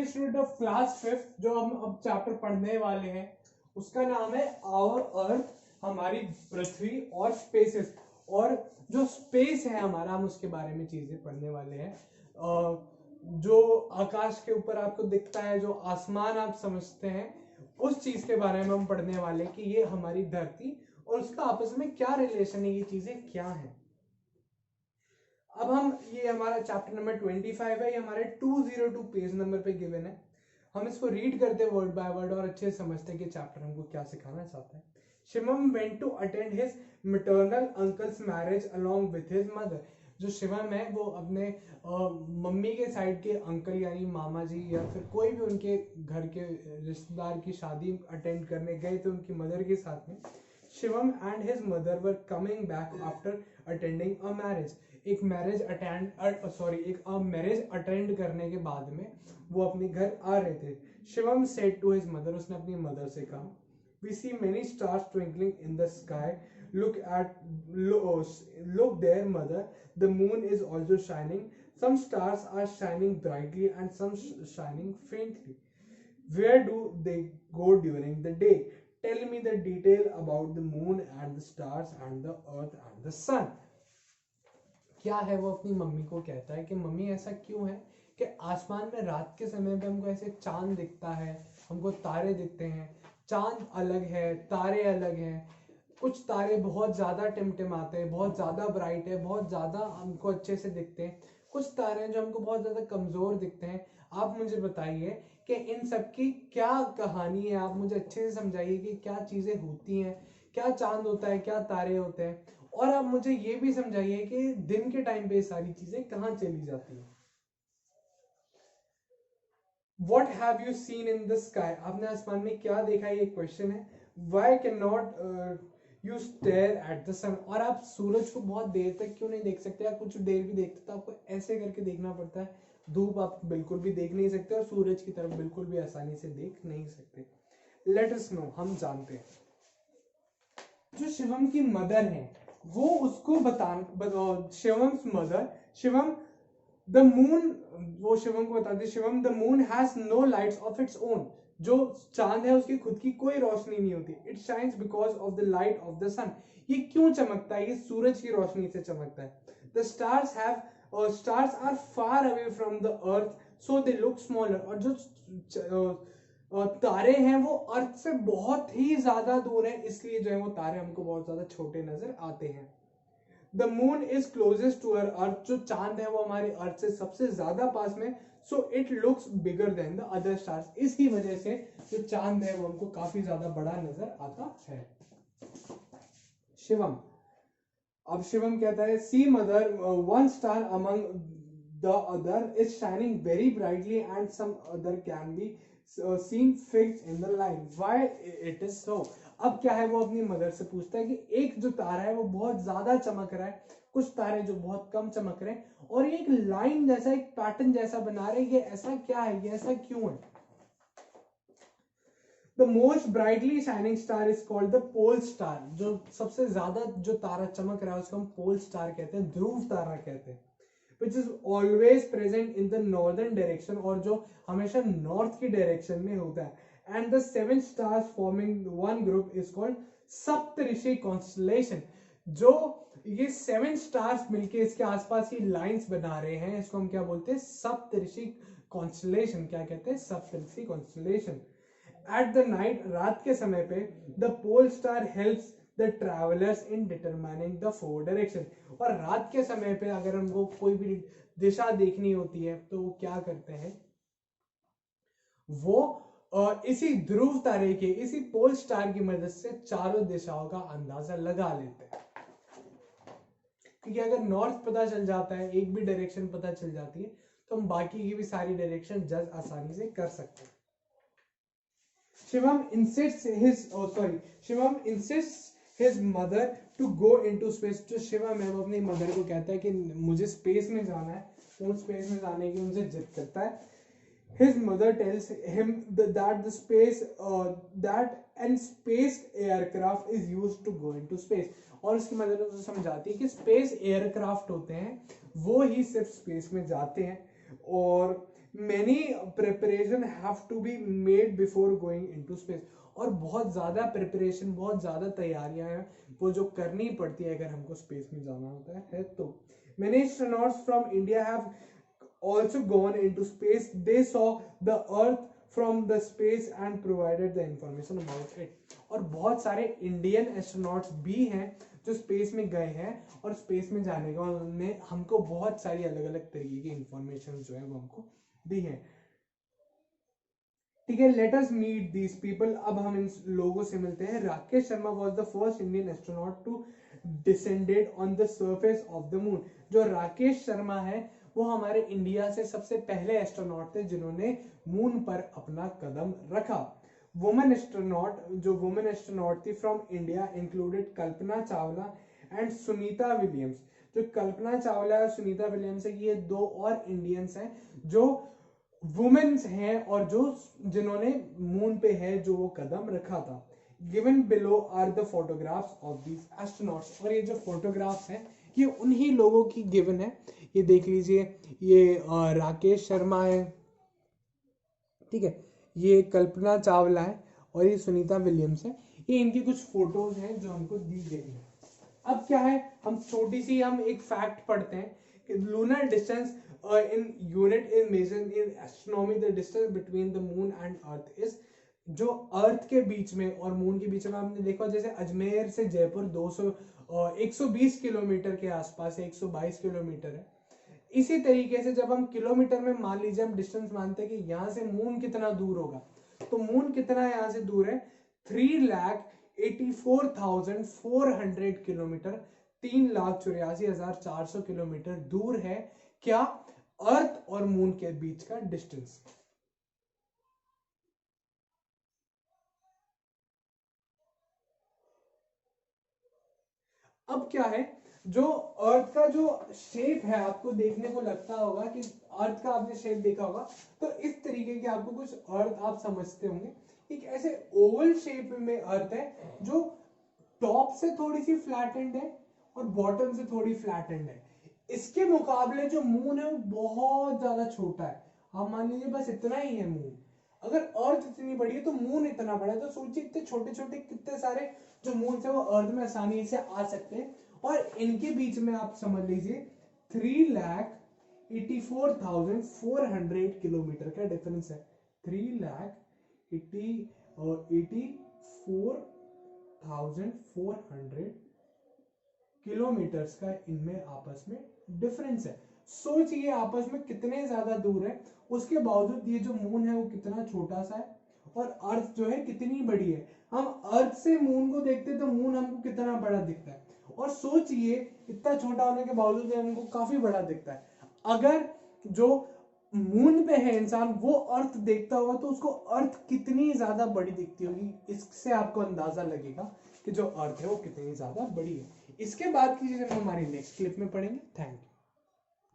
Student of class 5th जो हम अब चैप्टर पढ़ने वाले हैं उसका नाम है आवर अर्थ, हमारी पृथ्वी और स्पेसेस। और जो स्पेस है हमारा, हम उसके बारे में चीजें पढ़ने वाले हैं। जो आकाश के ऊपर आपको दिखता है, जो आसमान आप समझते हैं, उस चीज के बारे में हम पढ़ने वाले हैं कि ये हमारी धरती और उसका आपस में क्या रिलेशन है, ये चीजें क्या है। अब हम, ये हमारा चैप्टर नंबर 25 है, ये हमारे 202 पेज नंबर पे गिवन है। हम इसको रीड करते हैं वर्ड बाय वर्ड और अच्छे से समझते हैं कि चैप्टर हमको क्या सिखाना चाहता है। Shivam went to attend his maternal uncle's marriage along with his mother. जो शिवम है वो अपने मम्मी के साइड के अंकल यानी मामा जी या फिर कोई भी उनके घर के रिश्तेदार की शादी अटेंड करने गए थे उनकी मदर के साथ में। Shivam and his mother were coming back after attending a marriage. एक मैरिज अटेंड करने के बाद में वो अपने घर आ रहे थे। Shivam said to his mother, उसने अपनी मदर से कहा, we see many stars twinkling in the sky, look there mother, the moon is also shining, some stars are shining brightly and some shining faintly. Where do they go during the day? Tell me the detail about the moon and the stars and the earth and the sun. क्या है, वो अपनी mummy को कहता है कि mummy ऐसा क्यों है कि आसमान में रात के समय पे हमको ऐसे चांद दिखता है, हमको तारे दिखते हैं। चांद अलग है, तारे अलग हैं। कुछ तारे बहुत ज्यादा टिमटिमाते हैं, बहुत ज्यादा ब्राइट है, बहुत ज्यादा हमको अच्छे से दिखते हैं। कुछ तारे हैं जो हमको बहुत ज्यादा कमजोर दिखते हैं। आप मुझे बताइए कि इन सब की क्या कहानी है। आप मुझे अच्छे से समझाइए कि क्या चीजें होती हैं, क्या चांद होता है, क्या तारे होते हैं। और आप मुझे ये भी समझाइए कि दिन के टाइम पे ये सारी चीजें कहाँ चली जाती हैं। What have you seen in the sky? आपने आसमान में क्या देखा, ये क्वेश्चन है। Why cannot you stare at the sun? और आप सूरज को बहुत देर तक क्यों नहीं देख सकते, या कुछ देर भी देखते तो आपको ऐसे करके देखना पड़ता है। धूप आप बिल्कुल भी देख नहीं सकते और सूरज की तरफ बिल्कुल भी आसानी से देख नहीं सकते। Let us know, हम जानते हैं। जो शिवम की मदर है वो उसको Shivam mother, Shivam the moon, वो शिवम को बताती है, Shivam the moon has no lights of its own. जो चांद है उसकी खुद की कोई रोशनी नहीं होती। It shines because of the light of the sun. ये क्यों चमकता है, ये सूरज की रोशनी से चमकता है। The stars are far away from the earth so they look smaller. और जो तारे हैं वो अर्थ से बहुत ही ज्यादा दूर है, इसलिए जो है वो तारे हमको बहुत ज्यादा छोटे नजर आते हैं। The moon is closest to our earth. जो चांद है वो हमारे अर्थ से सबसे ज्यादा पास में, so it looks bigger than the other stars. इसकी वजह से जो चांद है वो हमको काफी ज्यादा बड़ा नजर आता है। शिवम, अब शिवम कहता है, see mother, one star among the other is shining very brightly and some other can be seen fixed in the line. Why it is so? अब क्या है, वो अपनी मदर से पूछता है कि एक जो तारा है वो बहुत ज्यादा चमक रहा है, कुछ तारे जो बहुत कम चमक रहे हैं, और ये एक लाइन जैसा, एक पैटर्न जैसा बना रहे हैं। ये ऐसा क्या है, ये ऐसा क्यों है? The most brightly shining star is called the pole star. जो सबसे ज्यादा जो तारा चमक रहा है उसको हम पोल स्टार कहते हैं, ध्रुव तारा कहते हैं। Which is always present in the northern direction, और जो हमेशा नॉर्थ की डायरेक्शन में होता है। And the 7 stars forming one group is called Saptarishi constellation. जो ये 7 स्टार्स मिलके इसके आसपास ही लाइंस बना रहे हैं, इसको हम क्या बोलते हैं, सप्तऋषि कॉन्स्टलेशन। क्या कहते हैं, Saptarishi constellation. At the night, रात के समय पे, the pole star helps the travellers in determining the 4 direction. और रात के समय पे अगर हमको कोई भी दिशा देखनी होती है तो वो क्या करते हैं, वो इसी ध्रुव तारे के, इसी पोल स्टार की मदद से चारों दिशाओं का अंदाजा लगा लेते हैं। क्योंकि अगर नॉर्थ पता चल जाता है, एक भी डायरेक्शन पता चल जाती है, तो हम बाकी की भी सारी डायरेक्शन जज आसानी से कर सकते हैं। Shivam insists his mother to go into space. जो शिवम है वो अपनी मदर को कहता है कि मुझे स्पेस में जाना है, तो स्पेस में जाने की उनसे जिद करता है। His mother tells him that the space aircraft is used to go into space. और उसकी मदर उसे समझाती है कि स्पेस एयरक्राफ्ट होते हैं वो ही सिर्फ स्पेस में जाते हैं, और many preparation have to be made before going into space. और बहुत ज्यादा प्रिपरेशन, बहुत ज्यादा तैयारियां हैं वो जो करनी पड़ती है अगर हमको स्पेस में जाना होता है। तो many astronauts from India have also gone into space. They saw the earth from the space and provided the information about it. और बहुत सारे इंडियन एस्ट्रोनॉट्स भी हैं जो स्पेस में गए हैं और स्पेस में जाने के बाद उन्होंने हमको बहुत सारी अलग अलग तरीके की इंफॉर्मेशन जो है वो हमको दी है। ठीक है, let us meet these people. अब हम इन लोगों से मिलते हैं। Rakesh Sharma was the first Indian astronaut to descended on the surface of the moon. जो राकेश शर्मा है वो हमारे इंडिया से सबसे पहले एस्ट्रोनॉट थे जिन्होंने मून पर अपना कदम रखा। वुमेन एस्ट्रोनॉट, जो वुमेन एस्ट्रोनॉट थी from India included Kalpana Chawla and Sunita Williams. जो कल्पना चावला और सुनीता विलियम्स है ये दो और इंडियंस हैं जो वुमेन्स हैं और जो जिन्होंने मून पे है जो वो कदम रखा था। Given below are the photographs of these astronauts. और ये जो फोटोग्राफ्स हैं ये उन्हीं लोगों की गिवन है। ये देख लीजिए, ये राकेश शर्मा है, ठीक है, ये कल्पना चावला है और ये सुनीता विलियम्स है। ये इनकी कुछ फोटोज हैं जो हमको दी गई है। अब क्या है, हम छोटी सी हम एक फैक्ट पढ़ते हैं कि lunar distance in unit is measured in astronomy. The distance between the moon and earth is, जो अर्थ के बीच में और मून के बीच में आपने देखा जैसे अजमेर से जयपुर 120 किलोमीटर के आसपास है, 122 किलोमीटर है। इसी तरीके से जब हम किलोमीटर में मान लीजिए हम डिस्टेंस मानते हैं कि यहाँ से मून कितना दूर होगा, तो मून कितना यहाँ से दूर है 3,84,400 किलोमीटर, 3,84,400 किलोमीटर दूर है। क्या? अर्थ और मून के बीच का डिस्टेंस। अब क्या है, जो अर्थ का जो शेप है आपको देखने को लगता होगा कि अर्थ का आपने शेप देखा होगा, तो इस तरीके के आपको कुछ अर्थ आप समझते होंगे। एक ऐसे ओवल शेप में अर्थ है जो टॉप से थोड़ी सी फ्लैटेंड है और बॉटम से थोड़ी फ्लैटेंड है। इसके मुकाबले जो मून है वो बहुत ज्यादा छोटा है। हम मान लीजिए बस इतना ही है मून। अगर अर्थ इतनी बड़ी है तो मून इतना बड़ा है, तो सोचिए इतने छोटे छोटे कितने सारे जो मून है वो अर्थ में आसानी से आ सकते हैं। और इनके बीच में आप समझ लीजिए 3,84,400 किलोमीटर का डिफरेंस है। 3,84,400 किलोमीटर्स का इनमें आपस में डिफरेंस है। सोचिए आपस में कितने ज्यादा दूर है, उसके बावजूद ये जो मून है वो कितना छोटा सा है और अर्थ जो है कितनी बड़ी है। हम अर्थ से मून को देखते तो मून हमको कितना बड़ा दिखता है, और सोचिए इतना छोटा होने के बावजूद हमको काफी बड़ा दिखता है। अगर जो मून पे है इंसान वो अर्थ देखता होगा तो उसको अर्थ कितनी ज्यादा बड़ी दिखती होगी। इससे आपको अंदाजा लगेगा कि जो अर्थ है वो कितनी ज्यादा बड़ी है। इसके बाद की चीजें हम हमारी नेक्स्ट क्लिप में पढ़ेंगे। Thank you.